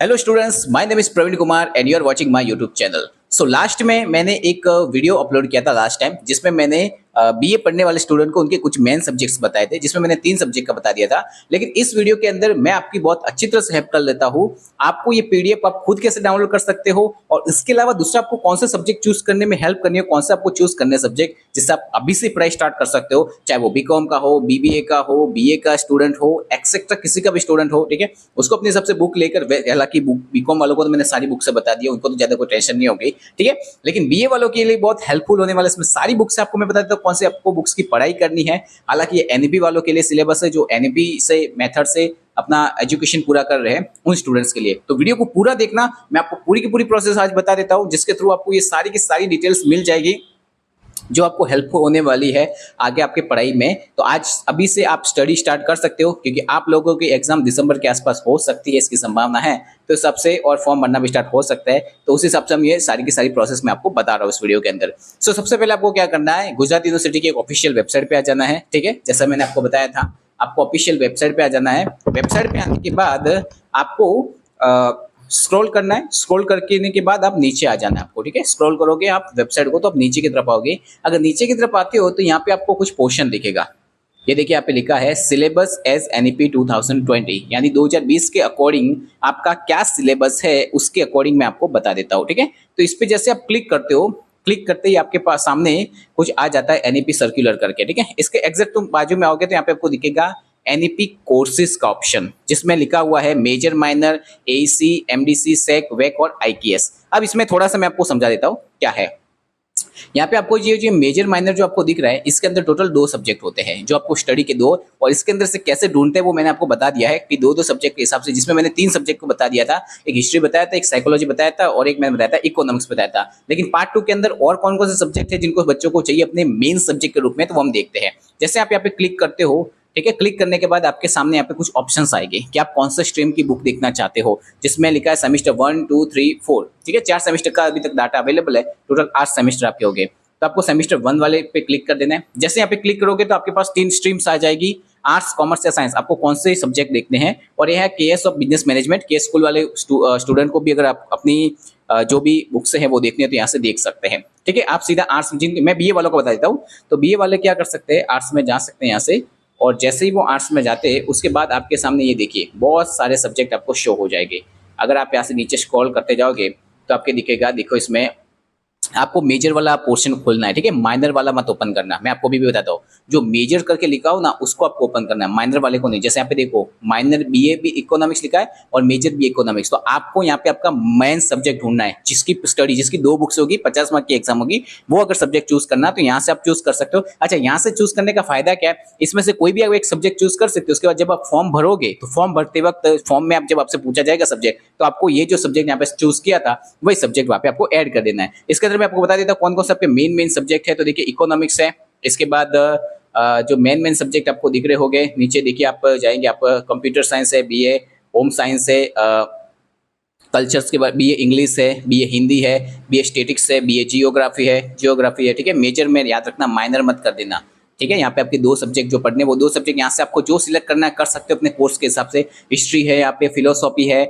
Hello students, my name is Praveen Kumar and you are watching my YouTube channel. So last में मैंने एक video upload किया था last time, जिसमें मैंने बीए पढ़ने वाले स्टूडेंट को उनके कुछ मेन सब्जेक्ट्स बताए थे, जिसमें मैंने 3 सब्जेक्ट का बता दिया था। लेकिन इस वीडियो के अंदर मैं आपकी बहुत अच्छी तरह से हेल्प कर लेता हूँ। आपको ये पीडीएफ आप खुद कैसे डाउनलोड कर सकते हो और इसके अलावा दूसरा आपको कौन सा सब्जेक्ट चूज करने में हेल्प करनी है, कौन सा आपको चूज करने सब्जेक्ट जिससे आप अभी से पढ़ाई स्टार्ट कर सकते हो, चाहे वो बीकॉम का हो, बीबीए का हो, बीए का स्टूडेंट हो, एक्सेट्रा किसी का भी स्टूडेंट हो। ठीक है, उसको अपने हिसाब से बुक लेकर, हालांकि बीकॉम वालों को तो मैंने सारी बुक से बता दिया, उनको तो ज्यादा कोई टेंशन नहीं होगी। ठीक है, लेकिन बीए वालों के लिए बहुत हेल्पफुल होने वाला इसमें सारी बुक्स आपको मैं बता देता हूँ कौन सी आपको बुक्स की पढ़ाई करनी है। हालांकि ये एनईपी वालों के लिए सिलेबस है, जो एनईपी से मेथड से अपना एजुकेशन पूरा कर रहे हैं उन स्टूडेंट्स के लिए। तो वीडियो को पूरा देखना, मैं आपको पूरी की पूरी प्रोसेस आज बता देता हूं, जिसके थ्रू आपको ये सारी की सारी डिटेल्स मिल जाएगी जो आपको हेल्पफुल होने वाली है आगे आपके पढ़ाई में। तो आज अभी से आप स्टडी स्टार्ट कर सकते हो, क्योंकि आप लोगों की एग्जाम दिसंबर के आसपास हो सकती है, इसकी संभावना है। तो इस हिसाब से और फॉर्म भरना भी स्टार्ट हो सकता है, तो उस हिसाब से हम ये सारी की सारी प्रोसेस मैं आपको बता रहा हूँ इस वीडियो के अंदर। सो सबसे पहले आपको क्या करना है, गुजरात यूनिवर्सिटी की एक ऑफिशियल वेबसाइट पे आ जाना है। ठीक है, जैसा मैंने आपको बताया था, आपको ऑफिशियल वेबसाइट पे आ जाना है। वेबसाइट पे आने के बाद आपको स्क्रॉल करना है। स्क्रॉल करने के बाद आप नीचे आ जाना है आपको। ठीक है, स्क्रॉल करोगे आप वेबसाइट को तो आप नीचे की तरफ आओगे। अगर नीचे की तरफ आते हो तो यहाँ पे आपको कुछ पोर्शन दिखेगा। ये देखिए, यहाँ पे लिखा है सिलेबस एज एनईपी 2020, यानी 2020 के अकॉर्डिंग आपका क्या सिलेबस है उसके अकॉर्डिंग मैं आपको बता देता हूँ। ठीक है, तो इस पे जैसे आप क्लिक करते हो, क्लिक करते ही आपके पास सामने कुछ आ जाता है एनईपी सर्कुलर करके। ठीक है, इसके एग्जैक्ट तुम बाजू में आओगे तो यहाँ पे आपको दिखेगा एनईपी कोर्सेज का ऑप्शन, जिसमें लिखा हुआ है मेजर, माइनर, एसी, एमडीसी, सेक, वेक और आईकेएस। अब इसमें थोड़ा सा मैं आपको समझा देता हूँ क्या है। यहाँ पे आपको ये जो मेजर माइनर जो आपको दिख रहा है, इसके अंदर टोटल 2 सब्जेक्ट होते हैं जो आपको स्टडी के 2, और इसके अंदर से कैसे ढूंढते हैं वो मैंने आपको बता दिया है कि 2-2 सब्जेक्ट के हिसाब से, जिसमें मैंने 3 सब्जेक्ट को बता दिया था। एक हिस्ट्री बताया था, एक साइकोलॉजी बताया था और एक मैंने बताया था इकोनॉमिक्स बताया था। लेकिन पार्ट 2 के अंदर और कौन कौन से सब्जेक्ट है जिनको बच्चों को चाहिए अपने मेन सब्जेक्ट के रूप में, तो वो हम देखते हैं। जैसे आप यहाँ पे क्लिक करते हो, ठीक है, क्लिक करने के बाद आपके सामने यहाँ पे कुछ ऑप्शंस आएंगे कि आप कौन सा स्ट्रीम की बुक देखना चाहते हो, जिसमें लिखा है सेमेस्टर 1, 2, 3, 4। ठीक है, 4 सेमेस्टर का अभी तक डाटा अवेलेबल है, टोटल 8 सेमेस्टर आपके हो गए। तो आपको सेमेस्टर 1 वाले पे क्लिक कर देना है। जैसे यहाँ पे क्लिक करोगे तो आपके पास 3 स्ट्रीम्स आ जाएगी, आर्ट्स, कॉमर्स या साइंस। आपको कौन से सब्जेक्ट देखने हैं, और यह है KS of business management. KS school वाले स्टूडेंट को भी अगर आप अपनी जो भी बुक्स हैं वो देखनी है तो यहाँ से देख सकते हैं। ठीक है, आप सीधा आर्ट्स, मैं बीए वालों को बता देता हूँ। तो बीए वाले क्या कर सकते हैं, आर्ट्स में जा सकते हैं यहाँ से, और जैसे ही वो आर्ट्स में जाते हैं उसके बाद आपके सामने ये देखिए बहुत सारे सब्जेक्ट आपको शो हो जाएंगे। अगर आप यहाँ से नीचे स्क्रॉल करते जाओगे तो आपके दिखेगा, देखो इसमें आपको मेजर वाला पोर्शन खोलना है। ठीक है, माइनर वाला मत ओपन करना, मैं आपको भी बताता हूँ। जो मेजर करके लिखा हो ना उसको आपको ओपन करना है, माइनर वाले को नहीं। जैसे यहाँ पे देखो, माइनर बीए भी इकोनॉमिक्स लिखा है और मेजर भी इकोनॉमिक्स। तो आपको यहाँ पे आपका मेन सब्जेक्ट ढूंढना है, जिसकी स्टडी, जिसकी 2 बुक्स होगी, 50 मार्क की एग्जाम होगी, वो अगर सब्जेक्ट चूज करना तो यहाँ से आप चूज कर सकते हो। अच्छा, यहाँ से चूज करने का फायदा क्या है, इसमें से कोई भी आप एक सब्जेक्ट चूज कर सकते हो। उसके बाद जब आप फॉर्म भरोगे तो फॉर्म भरते वक्त फॉर्म में आप जब आपसे पूछा जाएगा सब्जेक्ट, तो आपको ये जो सब्जेक्ट यहाँ पे चूज किया था वही सब्जेक्ट वहाँ पे आपको ऐड कर देना है। इसके अंदर मैं आपको बता देता हूँ कौन कौन से आपके मेन सब्जेक्ट है। तो देखिए, इकोनॉमिक्स है। इसके बाद जो मेन सब्जेक्ट आपको दिख रहे होंगे नीचे, देखिए आप जाएंगे, आप कंप्यूटर साइंस है, बीए होम साइंस है, कल्चर्स के बाद बीए इंग्लिश है, बीए हिंदी है, बीए स्टैटिक्स है, बीए जियोग्राफी है। ठीक है, मेजर में याद रखना, माइनर मत कर देना। ठीक है, यहाँ पे आपके 2 सब्जेक्ट जो पढ़ने, वो 2 सब्जेक्ट यहाँ से आपको जो सिलेक्ट करना है कर सकते हो अपने कोर्स के हिसाब से। हिस्ट्री है, यहाँ पे फिलोसॉफी है,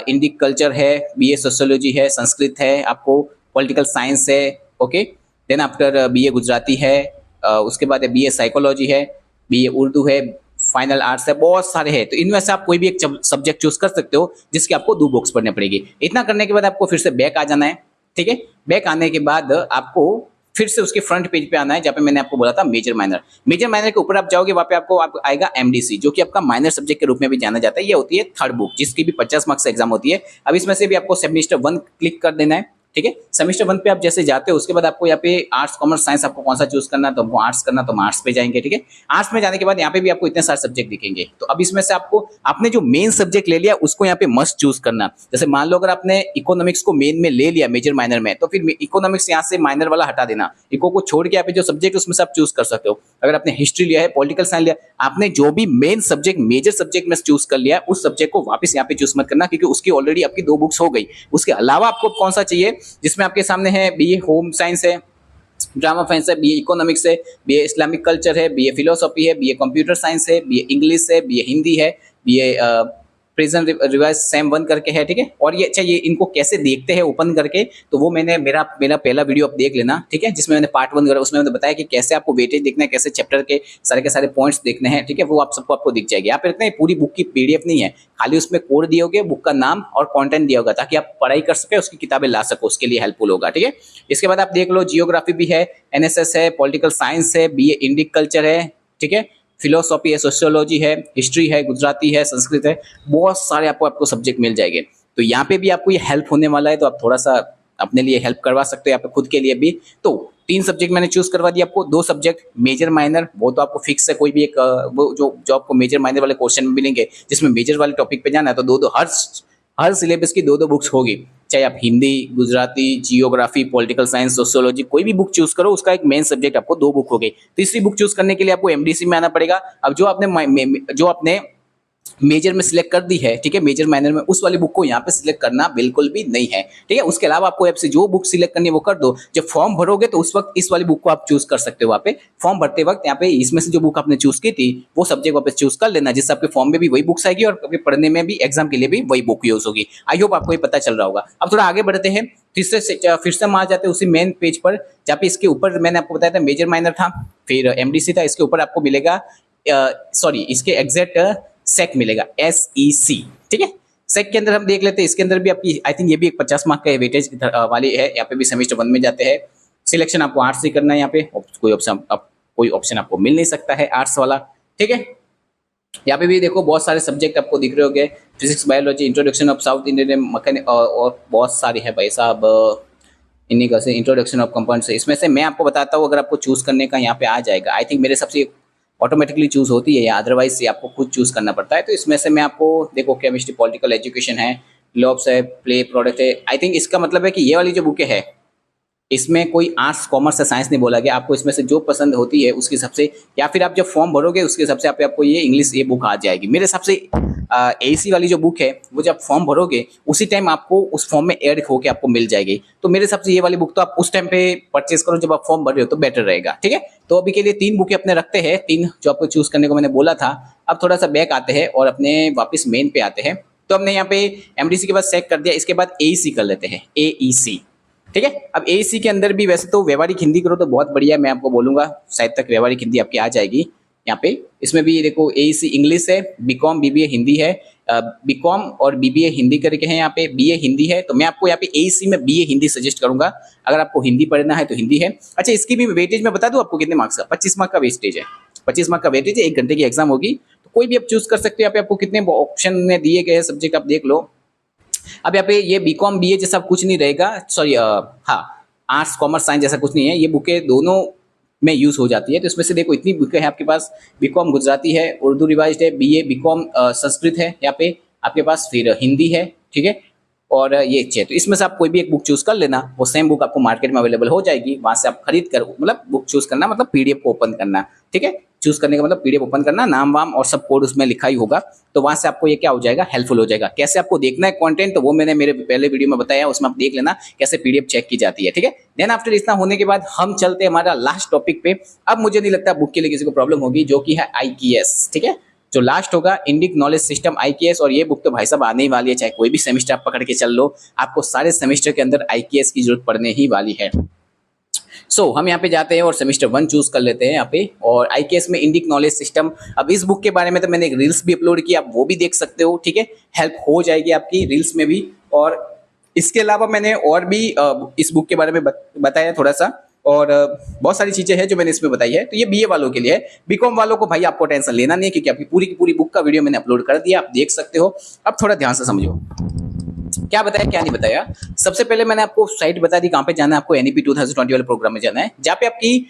इंडिक कल्चर है, बीए सोशियोलॉजी है, संस्कृत है, आपको पॉलिटिकल साइंस है। Okay, then after BA Gujarati है, उसके बाद बीए साइकोलॉजी है, बीए उर्दू है, फाइनल आर्ट्स है, बहुत सारे हैं। तो इनमें से आप कोई भी एक सब्जेक्ट चूज कर सकते हो जिसकी आपको 2 बुक्स पढ़नी पड़ेगी। इतना करने के बाद आपको फिर से बैक आ जाना है। ठीक है, बैक आने के बाद आपको फिर से उसके फ्रंट पेज पे आना है, जहाँ पे मैंने आपको बोला था मेजर माइनर। मेजर माइनर के ऊपर आप जाओगे, वहाँ पे आपको आएगा एमडीसी, जो कि आपका माइनर सब्जेक्ट के रूप में भी जाना जाता है। ये होती है 3rd बुक, जिसकी भी 50 मार्क्स एग्जाम होती है। अब इसमें से भी आपको सेमेस्टर 1 क्लिक कर देना है। ठीक है, सेमेस्टर 1 पे आप जैसे जाते हो उसके बाद आपको यहाँ पे आर्ट्स, कॉमर्स, साइंस आपको कौन सा चूज करना है, तो हमको आर्ट्स करना, तो हम आर्ट्स पे जाएंगे। ठीक है, आर्ट्स में जाने के बाद यहाँ पे भी आपको इतने सारे सब्जेक्ट दिखेंगे। तो अब इसमें से आपको आपने जो मेन सब्जेक्ट ले लिया उसको यहाँ पे मस्ट चूज करना। जैसे मान लो अगर आपने इकोनॉमिक्स को मेन में ले लिया, मेजर माइनर में, तो फिर इकोनॉमिक्स यहाँ से माइनर वाला हटा देना। इको को छोड़ के यहाँ पे जो सब्जेक्ट उसमें से आप चूज कर सकते हो। अगर आपने हिस्ट्री लिया है, पॉलिटिकल साइंस लिया, आपने जो भी मेन सब्जेक्ट मेजर सब्जेक्ट में चूज कर लिया, उस सब्जेक्ट को वापस यहाँ पे चूज मत करना, क्योंकि उसकी ऑलरेडी आपकी 2 बुक्स हो गई। उसके अलावा आपको कौन सा चाहिए, जिसमें आपके सामने है बीए होम साइंस है, ड्रामा साइंस है, बीए इकोनॉमिक्स है, बीए इस्लामिक कल्चर है, बीए फिलोसॉफी है, बीए कंप्यूटर साइंस है, बीए इंग्लिश है, बीए हिंदी है, बीए प्रेजेंट रिवाइज सेम 1 करके है, ठीक है। और ये अच्छा, ये इनको कैसे देखते हैं ओपन करके, तो वो मैंने मेरा पहला वीडियो आप देख लेना, ठीक है, जिसमें मैंने पार्ट 1 करा, उसमें मैंने बताया कि कैसे आपको वेटेज देखना है, कैसे चैप्टर के सारे पॉइंट्स देखने हैं, ठीक है। वो आप सबको आपको दिख जाएगी। यहाँ पे रखना है, पूरी बुक की पीडीएफ नहीं है, खाली उसमें कोड दिए होगे, बुक का नाम और कंटेंट दिया होगा, ताकि आप पढ़ाई कर सके, उसकी किताबें ला सको, उसके लिए हेल्पफुल होगा, ठीक है। इसके बाद आप देख लो, जियोग्राफी भी है, एनएसएस है, पॉलिटिकल साइंस है, बीए इंडिक कल्चर है, ठीक है, फिलोसॉफी है, सोशियोलॉजी है, हिस्ट्री है, गुजराती है, संस्कृत है, बहुत सारे आपको सब्जेक्ट मिल जाएंगे। तो यहाँ पे भी आपको ये हेल्प होने वाला है, तो आप थोड़ा सा अपने लिए हेल्प करवा सकते हो, यहाँ पे खुद के लिए भी। तो 3 सब्जेक्ट मैंने चूज करवा दिया आपको, 2 सब्जेक्ट मेजर माइनर, वो तो आपको फिक्स है, कोई भी एक वो जो आपको मेजर माइनर वाले क्वेश्चन में मिलेंगे, जिसमें मेजर वाले टॉपिक पे जाना है, तो दो हर सिलेबस की 2 बुक्स होगी, चाहे आप Hindi, Gujarati, geography, political science, sociology, कोई भी बुक चूज करो, उसका एक मेन सब्जेक्ट आपको 2 बुक हो गई। तीसरी बुक चूज करने के लिए आपको एमडीसी में आना पड़ेगा। अब जो आपने मेजर में सिलेक्ट कर दी है, ठीक है, मेजर माइनर में, उस वाली बुक को यहाँ पे सिलेक्ट करना बिल्कुल भी नहीं है, ठीक है। उसके अलावा आपको ऐप से जो बुक सिलेक्ट करनी है वो कर दो। जब फॉर्म भरोगे तो उस वक्त इस वाली बुक को आप चूज कर सकते हो। वहाँ पे फॉर्म भरते वक्त यहाँ पे इसमें से जो बुक आपने चूज की थी वो सब्जेक्ट वापस चूज कर लेना, जिससे आपके फॉर्म में भी वही बुक्स आएगी और आपके पढ़ने में भी, एग्जाम के लिए भी वही बुक यूज होगी। आई होप आपको ये पता चल रहा होगा। अब थोड़ा आगे बढ़ते हैं, फिर से हम आ जाते हैं उसी मेन पेज पर, जहाँ पे इसके ऊपर मैंने आपको बताया था मेजर माइनर था, फिर एमडीसी था, इसके ऊपर आपको मिलेगा इसके एग्जैक्ट सेक मिलेगा, SEC, ठीक है। सेक के अंदर हम देख लेते हैं, इसके अंदर भी आपकी आई थिंक ये भी एक 50 मार्क का वेटेज वाली है। यहाँ पे भी सेमेस्टर 1 में जाते हैं। सिलेक्शन आपको आर्ट्स से करना है, यहाँ पे कोई ऑप्शन आपको मिल नहीं सकता है आर्ट्स वाला, ठीक है। यहाँ पे भी देखो बहुत सारे सब्जेक्ट आपको दिख रहे होंगे, physics, biology, introduction of south Indian mechanic, और बहुत सारी है भाई साहब, इन्हीं का से इंट्रोडक्शन ऑफ कंपाउंड्स है। इसमें से मैं आपको बताता हूँ, अगर आपको चूज करने का यहाँ पे आ जाएगा, आई थिंक मेरे सबसे ऑटोमेटिकली चूज होती है, या अदरवाइज से आपको खुद चूज करना पड़ता है। तो इसमें से मैं आपको देखो, केमिस्ट्री, पॉलिटिकल एजुकेशन है, लॉब्स है, प्ले प्रोडक्ट है। आई थिंक इसका मतलब है कि ये वाली जो बुकें है, इसमें कोई आर्ट्स, कॉमर्स या साइंस नहीं बोला गया। आपको इसमें से जो पसंद होती है उसके हिसाब से, या फिर आप जब फॉर्म भरोगे उसके हिसाब से आपको ये इंग्लिश ये बुक आ जाएगी। मेरे हिसाब से एसी वाली जो बुक है वो जब फॉर्म भरोगे उसी टाइम आपको उस फॉर्म में ऐड होकर आपको मिल जाएगी। तो मेरे हिसाब से ये वाली बुक तो आप उस टाइम पे परचेज करो जब आप फॉर्म भर रहे हो, तो बेटर रहेगा, ठीक है। तो अभी के लिए 3 बुकें अपने रखते हैं, 3 जो आपको चूज करने को मैंने बोला था। अब थोड़ा सा बैक आते हैं और अपने वापस मेन पे आते हैं। तो हमने यहाँ पे एमडीसी के बाद सेक कर दिया, इसके बाद एईसी कर लेते हैं, AEC, ठीक है। अब एईसी के अंदर भी वैसे तो व्यवहारिक हिंदी करो तो बहुत बढ़िया, मैं आपको बोलूंगा शायद तक व्यवहारिक हिंदी आपकी आ जाएगी यहाँ पे। इसमें भी देखो एईसी इंग्लिश है, बीकॉम बीबीए हिंदी है, बीकॉम और बीबीए हिंदी करके हैं, यहाँ पे बीए हिंदी है। तो मैं आपको यहाँ पे एईसी में बीए हिंदी सजेस्ट करूंगा, अगर आपको हिंदी पढ़ना है तो हिंदी है। अच्छा, इसकी भी वेटेज मैं बता दूं आपको कितने मार्क्स का, 25 मार्क का वेस्टेज है, 25 मार्क का वेटेज है, 1 घंटे की एग्जाम होगी। तो कोई भी आप चूज कर सकते हो। यहाँ पे आपको कितने ऑप्शन में दिए गए सब्जेक्ट आप देख लो। अब यहाँ पे ये बीकॉम बीए जैसा कुछ नहीं रहेगा, सॉरी हाँ, आर्ट्स कॉमर्स साइंस जैसा कुछ नहीं है, ये बुकें दोनों में यूज हो जाती है। तो इसमें से देखो इतनी बुकें हैं आपके पास, बीकॉम गुजराती है, उर्दू रिवाइज्ड है, बीए बीकॉम संस्कृत है यहाँ पे आपके पास, फिर हिंदी है, ठीक है, और ये चाहिए। तो इसमें से आप कोई भी एक बुक चूज कर लेना, वो सेम बुक आपको मार्केट में अवेलेबल हो जाएगी, वहां से आप खरीद कर, मतलब बुक चूज करना मतलब पीडीएफ को ओपन करना, ठीक है। चूज करने का मतलब पीडीएफ ओपन करना, नाम वाम और सब कोड उसमें लिखा ही होगा। तो वहां से आपको ये क्या हो जाएगा, हेल्पफुल हो जाएगा। कैसे आपको देखना है कंटेंट, तो वो मैंने मेरे पहले वीडियो में बताया, उसमें आप देख लेना कैसे पीडीएफ चेक की जाती है, ठीक है। देन आफ्टर इतना होने के बाद हम चलते हैं हमारा लास्ट टॉपिक पे। अब मुझे नहीं लगता बुक के लिए किसी को प्रॉब्लम होगी, जो कि है IKS, ठीक है। जो लास्ट होगा इंडिक नॉलेज सिस्टम IKS, और ये बुक तो भाई साहब आने ही वाली है, चाहे कोई भी सेमेस्टर आप पकड़ के चल लो, आपको सारे सेमेस्टर के अंदर IKS की जरूरत पड़ने ही वाली है। हम यहाँ पे जाते हैं और सेमेस्टर 1 चूज कर लेते हैं यहाँ पे, और IKS में इंडिक नॉलेज सिस्टम। अब इस बुक के बारे में तो मैंने एक रील्स भी अपलोड किया, आप वो भी देख सकते हो, ठीक है, हेल्प हो जाएगी आपकी रील्स में भी। और इसके अलावा मैंने और भी इस बुक के बारे में बताया थोड़ा सा, और बहुत सारी चीजें हैं जो मैंने इसमें बताई है। तो ये बीए वालों के लिए है, बीकॉम वालों को भाई आपको टेंशन लेना नहीं है, क्योंकि आपकी पूरी की पूरी बुक का वीडियो मैंने अपलोड कर दिया, आप देख सकते हो। अब थोड़ा ध्यान से समझो क्या बताया क्या नहीं बताया। सबसे पहले मैंने आपको साइट बता दी कहाँ पे जाना है, आपको NEP 2020 वाले प्रोग्राम में जाना है, जहाँ पे आपकी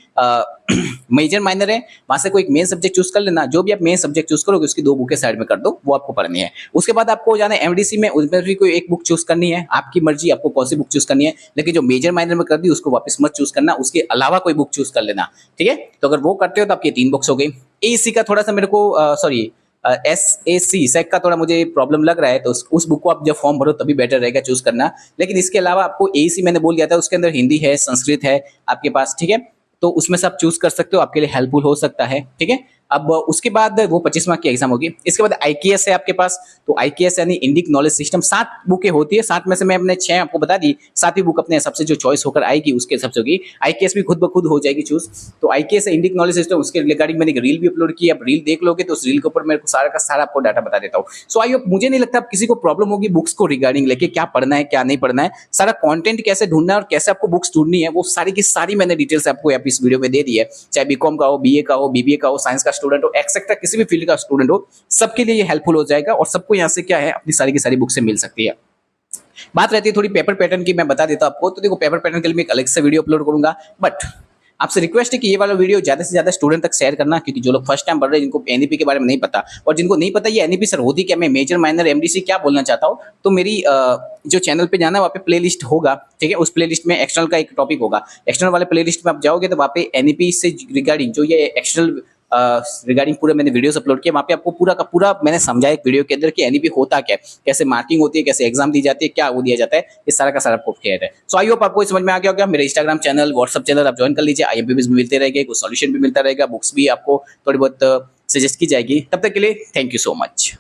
मेजर माइनर है, वहां से कोई एक मेन सब्जेक्ट चूज कर लेना। जो भी आप मेन सब्जेक्ट चूज करोगे उसकी 2 बुकें साइड में कर दो, वो आपको पढ़नी है। उसके बाद आपको जाना है MDC में, उसमें भी कोई एक बुक चूज करनी है, आपकी मर्जी आपको कौन सी बुक चूज करनी है, लेकिन जो मेजर माइनर में कर दी उसको वापस मत चूज करना, उसके अलावा कोई बुक चूज कर लेना, ठीक है। तो अगर वो करते हो तो आपकी 3 बुक्स हो गई। AEC का थोड़ा सा मेरे को सॉरी SAC सेक का थोड़ा मुझे प्रॉब्लम लग रहा है, तो उस बुक को आप जब फॉर्म भरो तभी बेटर रहेगा चूज करना। लेकिन इसके अलावा आपको AEC मैंने बोल दिया था, उसके अंदर हिंदी है, संस्कृत है आपके पास, ठीक है। तो उसमें से आप चूज कर सकते हो, आपके लिए हेल्पफुल हो सकता है, ठीक है। अब उसके बाद वो 25 मार्क की एग्जाम होगी। इसके बाद आईकेएस है आपके पास, तो आईकेएस यानी इंडिक नॉलेज सिस्टम, 7 बुकें होती है, 7 में से मैं अपने 6 आपको बता दी, 7वीं बुक अपने हिसाब से जो चॉइस होकर आएगी उसके हिसाब से होगी। आईकेएस भी खुद ब खुद हो जाएगी चूज। तो आईकेएस है इंडिक नॉलेज सिस्टम, उसके रिगार्डिंग मैंने एक रील भी अपलोड की, आप रील देख लोगे तो उस रील के ऊपर मेरे को सारा का सारा आपको डाटा बता देता हूँ। सो आई होप, मुझे नहीं लगता आप किसी को प्रॉब्लम होगी बुक्स को रिगार्डिंग लेके, क्या पढ़ना है क्या नहीं पढ़ना है, सारा कंटेंट कैसे ढूंढना है और कैसे आपको बुक्स ढूंढनी है, वो सारी की सारी मैंने डिटेल्स आपको इस वीडियो में दे दी है। चाहे बीकॉम का हो, बीए का हो, बीबीए का हो, साइंस का स्टूडेंट हो, एक्सेट्रा किसी भी फील्ड का स्टूडेंट हो, सबके लिए ये हेल्पफुल हो जाएगा और सबको यहाँ से क्या है अपनी सारी की सारी बुक से मिल सकती है। बात रहती है थोड़ी पेपर पैटर्न की, मैं बता देता हूं आपको। तो देखो, पेपर पैटर्न के लिए मैं एक अलग से वीडियो अपलोड करूंगा, बट आपसे रिक्वेस्ट है कि ये वाला वीडियो ज्यादा से ज्यादा स्टूडेंट तक शेयर करना, क्योंकि जो लोग फर्स्ट टाइम पढ़ रहे हैं, जिनको एनईपी के बारे में नहीं पता, और जिनको नहीं पता ये एनईपी सर होती क्या, मैं मेजर माइनर एमडीसी क्या बोलना चाहता हूँ, तो मेरी जो चैनल पे जाना है वहाँ पे प्लेलिस्ट होगा, ठीक है। उस प्लेलिस्ट में एक्सटर्नल का एक टॉपिक होगा, एक्सटर्नल वाले प्लेलिस्ट में आप जाओगे तो वहाँ पे एनईपी से रिगार्डिंग जो ये एक्सटर्नल रिगार्डिंग पूरे मैंने वीडियोस अपलोड किया, वहाँ पे आपको पूरा का पूरा मैंने समझाया एक वीडियो के अंदर कि एनईपी होता क्या है, कैसे मार्किंग होती है, कैसे एग्जाम दी जाती है, क्या वो दिया जाता है, इस सारा का सारा आपको क्लियर है। सो आई होप आपको समझ में आ गया होगा। मेरे इंस्टाग्राम चैनल, व्हाट्सअप चैनल आप ज्वाइन कर लीजिए, आईएमपीबीस भी मिलते रहेंगे, कुछ सॉल्यूशन भी मिलता रहेगा, बुक्स भी आपको थोड़ी बहुत सजेस्ट की जाएगी। तब तक के लिए थैंक यू सो मच।